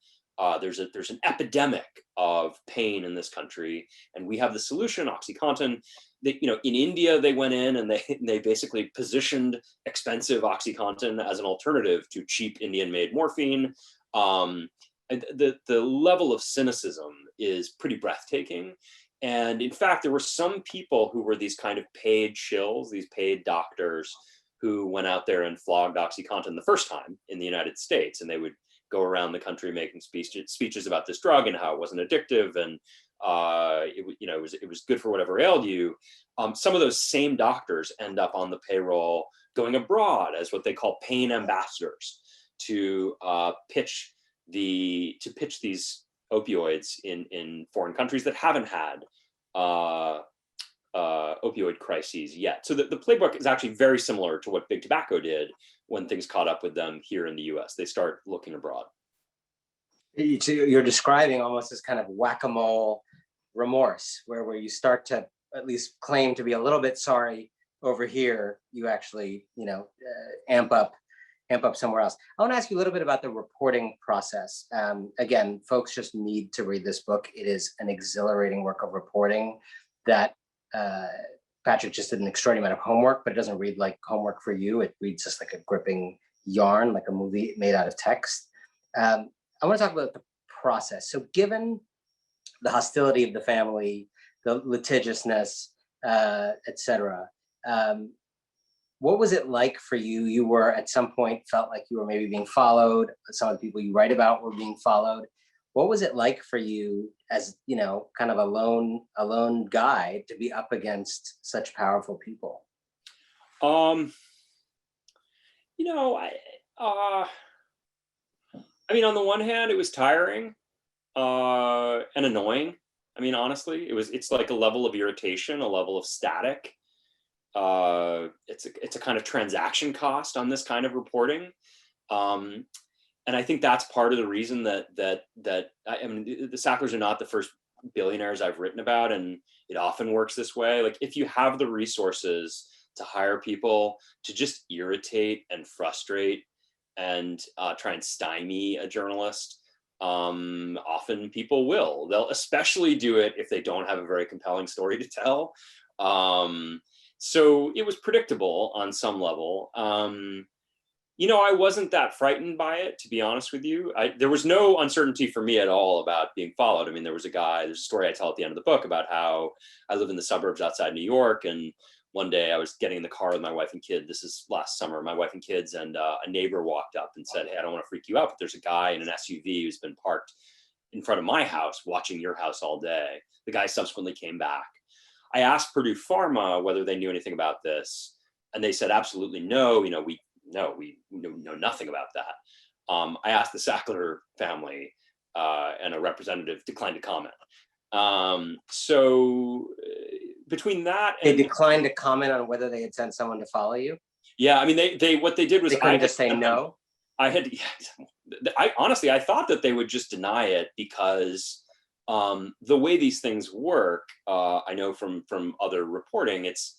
There's an epidemic of pain in this country, and we have the solution, OxyContin. In India, they went in and they basically positioned expensive OxyContin as an alternative to cheap Indian-made morphine. The level of cynicism is pretty breathtaking. And in fact, there were some people who were these kind of paid shills, these paid doctors who went out there and flogged OxyContin the first time in the United States, and they would go around the country making speeches about this drug and how it wasn't addictive and it was good for whatever ailed you. Some of those same doctors end up on the payroll going abroad as what they call pain ambassadors to pitch these opioids in foreign countries that haven't had opioid crises yet. So the playbook is actually very similar to what big tobacco did when things caught up with them here in the US. They start looking abroad. You're describing almost this kind of whack-a-mole remorse, where you start to at least claim to be a little bit sorry over here, you actually, amp up somewhere else. I want to ask you a little bit about the reporting process. Again, folks just need to read this book. It is an exhilarating work of reporting that Patrick just did an extraordinary amount of homework, but it doesn't read like homework for you. It reads just like a gripping yarn, like a movie made out of text. I want to talk about the process. So given the hostility of the family, the litigiousness, et cetera, what was it like for you? You were at some point felt like you were maybe being followed. Some of the people you write about were being followed. What was it like for you as, kind of a lone guy to be up against such powerful people? On the one hand, it was tiring and annoying. Honestly, it's like a level of irritation, a level of static. It's a kind of transaction cost on this kind of reporting. And I think that's part of the reason that the Sacklers are not the first billionaires I've written about, and it often works this way. Like, if you have the resources to hire people to just irritate and frustrate and try and stymie a journalist, often people will. They'll especially do it if they don't have a very compelling story to tell. So it was predictable on some level. You know, I wasn't that frightened by it, to be honest with you. There was no uncertainty for me at all about being followed. I mean, there's a story I tell at the end of the book about how I live in the suburbs outside New York. And one day I was getting in the car with my wife and kid. This is last summer, my wife and kids, and a neighbor walked up and said, "Hey, I don't want to freak you out, but there's a guy in an SUV who's been parked in front of my house watching your house all day." The guy subsequently came back. I asked Purdue Pharma whether they knew anything about this, and they said absolutely no. You know, we know nothing about that. I asked the Sackler family, and a representative declined to comment. So between that, They declined to comment on whether they had sent someone to follow you. yeah, I mean, they what they did was They couldn't just say no. I honestly, I thought that they would just deny it because the way these things work, I know from other reporting, it's,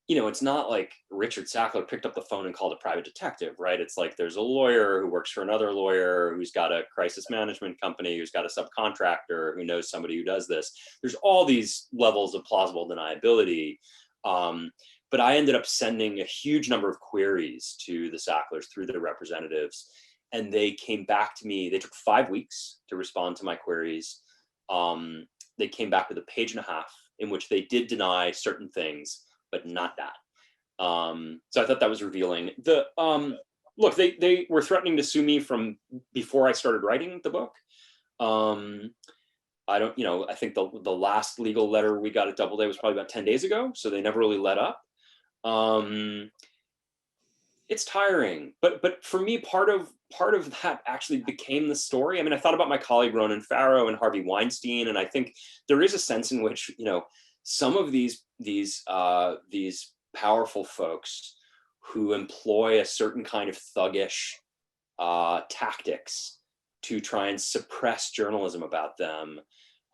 you know, it's not like Richard Sackler picked up the phone and called a private detective, right? It's like there's a lawyer who works for another lawyer who's got a crisis management company, who's got a subcontractor, who knows somebody who does this. There's all these levels of plausible deniability. But I ended up sending a huge number of queries to the Sacklers through their representatives, and they came back to me. They took 5 weeks to respond to my queries. They came back with a page and a half in which they did deny certain things, but not that. So I thought that was revealing. Look, they were threatening to sue me from before I started writing the book. I don't, you know, I think the last legal letter we got at Doubleday was probably about 10 days ago, so they never really let up. It's tiring, but for me, part of that actually became the story. I mean, I thought about my colleague Ronan Farrow and Harvey Weinstein, and I think there is a sense in which, you know, some of these powerful folks who employ a certain kind of thuggish tactics to try and suppress journalism about them,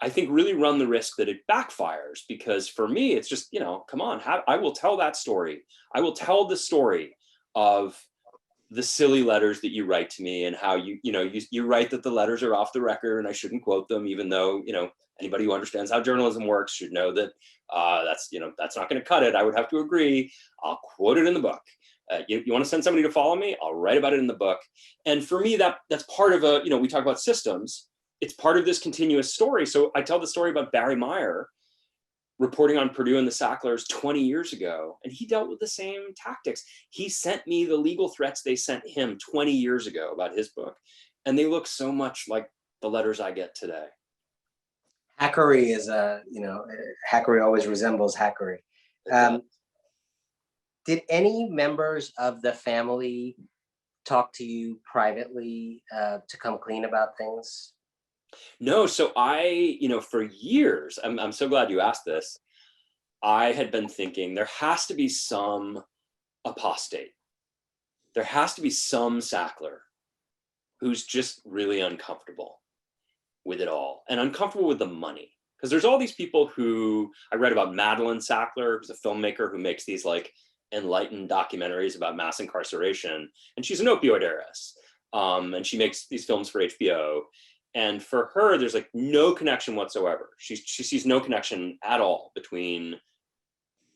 I think really run the risk that it backfires. Because for me, it's just, you know, come on, I will tell that story. I will tell the story of the silly letters that you write to me, and how you write that the letters are off the record and I shouldn't quote them, even though, you know, anybody who understands how journalism works should know that that's not going to cut it. I would have to agree. I'll quote it in the book. You want to send somebody to follow me? I'll write about it in the book. And for me, that's part of a, you know, we talk about systems. It's part of this continuous story. So I tell the story about Barry Meyer reporting on Purdue and the Sacklers 20 years ago, and he dealt with the same tactics. He sent me the legal threats they sent him 20 years ago about his book, and they look so much like the letters I get today. Hackery is hackery always resembles hackery. Did any members of the family talk to you privately to come clean about things? No, so for years, I'm so glad you asked this. I had been thinking there has to be some apostate. There has to be some Sackler who's just really uncomfortable with it all and uncomfortable with the money. Because there's all these people who, I read about Madeline Sackler, who's a filmmaker who makes these like enlightened documentaries about mass incarceration. And she's an opioid heiress. And she makes these films for HBO. And for her, there's like no connection whatsoever. She sees no connection at all between,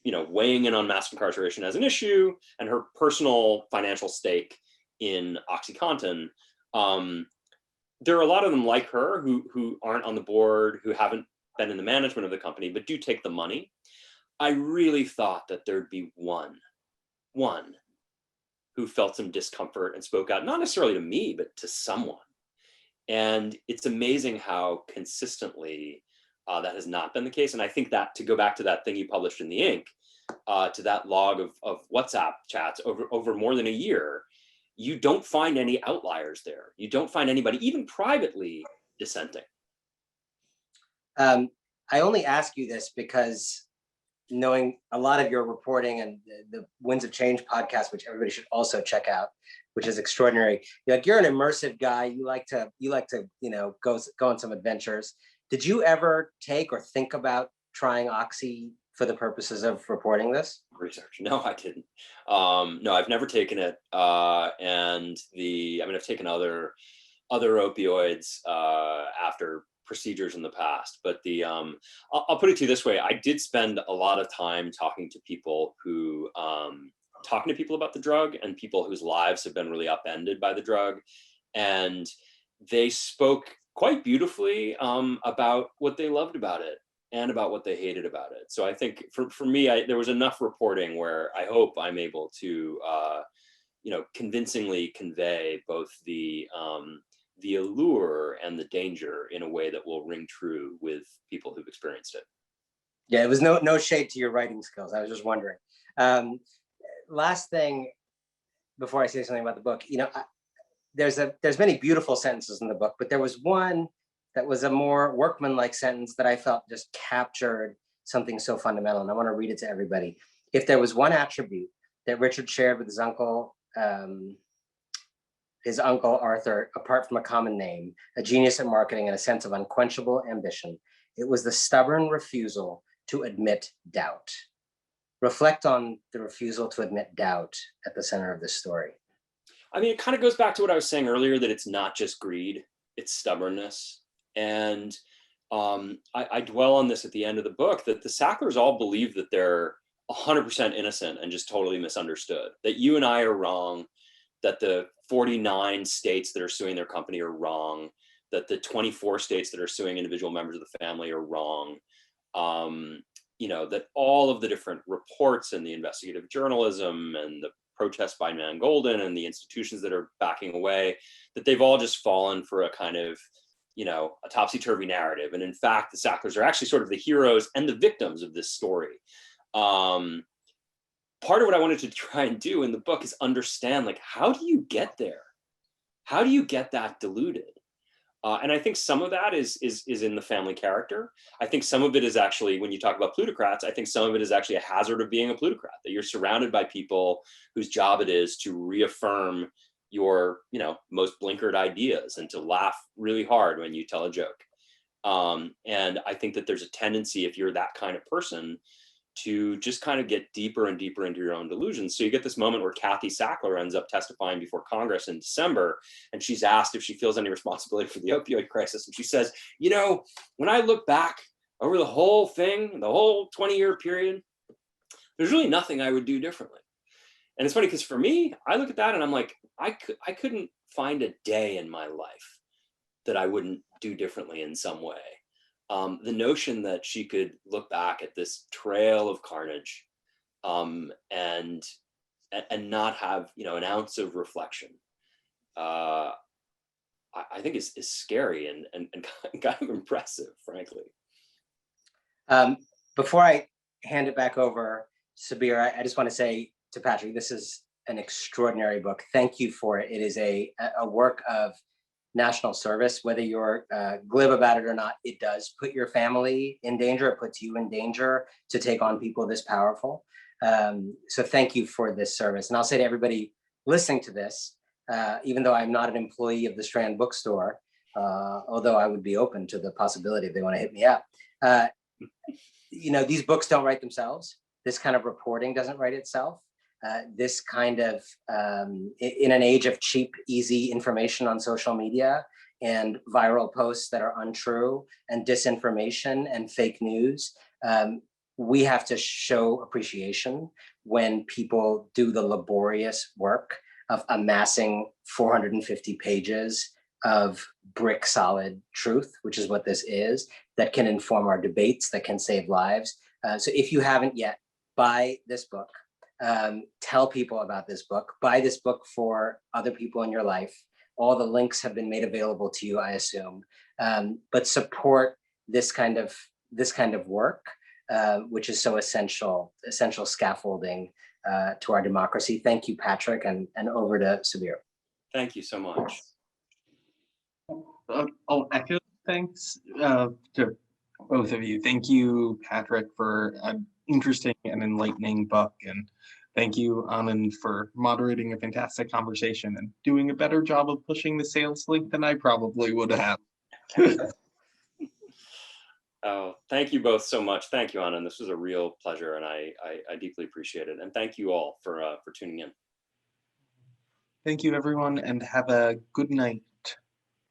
you know, weighing in on mass incarceration as an issue and her personal financial stake in OxyContin. There are a lot of them like her who aren't on the board, who haven't been in the management of the company, but do take the money. I really thought that there'd be one who felt some discomfort and spoke out, not necessarily to me, but to someone. And it's amazing how consistently that has not been the case. And I think that, to go back to that thing you published in the Ink, to that log of WhatsApp chats over more than a year, you don't find any outliers there. You don't find anybody, even privately, dissenting. I only ask you this because, knowing a lot of your reporting and the Winds of Change podcast, which everybody should also check out, which is extraordinary. You're an immersive guy. You like to go on some adventures. Did you ever take or think about trying Oxy for the purposes of reporting this? Research? No, I didn't. No, I've never taken it. I've taken other opioids after procedures in the past, but I'll put it to you this way: I did spend a lot of time talking to people who talking to people about the drug and people whose lives have been really upended by the drug. And they spoke quite beautifully about what they loved about it and about what they hated about it. So I think for me, there was enough reporting where I hope I'm able to, convincingly convey both the allure and the danger in a way that will ring true with people who've experienced it. Yeah, it was no shade to your writing skills. I was just wondering. Last thing before I say something about the book, there's many beautiful sentences in the book, but there was one that was a more workmanlike sentence that I felt just captured something so fundamental, and I want to read it to everybody. If there was one attribute that Richard shared with his uncle Arthur, apart from a common name, a genius at marketing, and a sense of unquenchable ambition, it was the stubborn refusal to admit doubt. Reflect on the refusal to admit doubt at the center of this story. I mean, it kind of goes back to what I was saying earlier, that it's not just greed, it's stubbornness. And I dwell on this at the end of the book, that the Sacklers all believe that they're 100% innocent and just totally misunderstood, that you and I are wrong, that the 49 states that are suing their company are wrong, that the 24 states that are suing individual members of the family are wrong. That all of the different reports and the investigative journalism and the protests by Nan Golden and the institutions that are backing away, that they've all just fallen for a kind of, a topsy-turvy narrative. And in fact, the Sacklers are actually sort of the heroes and the victims of this story. Part of what I wanted to try and do in the book is understand, like, how do you get there? How do you get that diluted? And I think some of that is in the family character. I think some of it is actually, when you talk about plutocrats, I think some of it is actually a hazard of being a plutocrat, that you're surrounded by people whose job it is to reaffirm your, most blinkered ideas and to laugh really hard when you tell a joke. And I think that there's a tendency, if you're that kind of person, to just kind of get deeper and deeper into your own delusions. So you get this moment where Kathy Sackler ends up testifying before Congress in December, and she's asked if she feels any responsibility for the opioid crisis. And she says, when I look back over the whole thing, the whole 20-year period, there's really nothing I would do differently. And it's funny because for me, I look at that and I'm like, I couldn't find a day in my life that I wouldn't do differently in some way. The notion that she could look back at this trail of carnage and not have an ounce of reflection, I think is scary and kind of impressive, frankly. Before I hand it back over, Sabir, I just want to say to Patrick, this is an extraordinary book. Thank you for it. It is a work of national service. Whether you're glib about it or not, it does put your family in danger. It puts you in danger to take on people this powerful. So thank you for this service. And I'll say to everybody listening to this, even though I'm not an employee of the Strand bookstore, although I would be open to the possibility if they want to hit me up, these books don't write themselves. This kind of reporting doesn't write itself. This kind of, in an age of cheap, easy information on social media and viral posts that are untrue and disinformation and fake news, we have to show appreciation when people do the laborious work of amassing 450 pages of brick solid truth, which is what this is, that can inform our debates, that can save lives. So if you haven't yet, buy this book. Tell people about this book. Buy this book for other people in your life. All the links have been made available to you, I assume. But support this kind of work, which is so essential scaffolding to our democracy. Thank you, Patrick, and over to Sabir. Thank you so much. I'll echo thanks to both of you. Thank you, Patrick, for an interesting and enlightening book, and thank you, Anand, for moderating a fantastic conversation and doing a better job of pushing the sales link than I probably would have. Oh, thank you both so much. Thank you, Anand. This was a real pleasure, and I deeply appreciate it. And thank you all for tuning in. Thank you, everyone, and have a good night.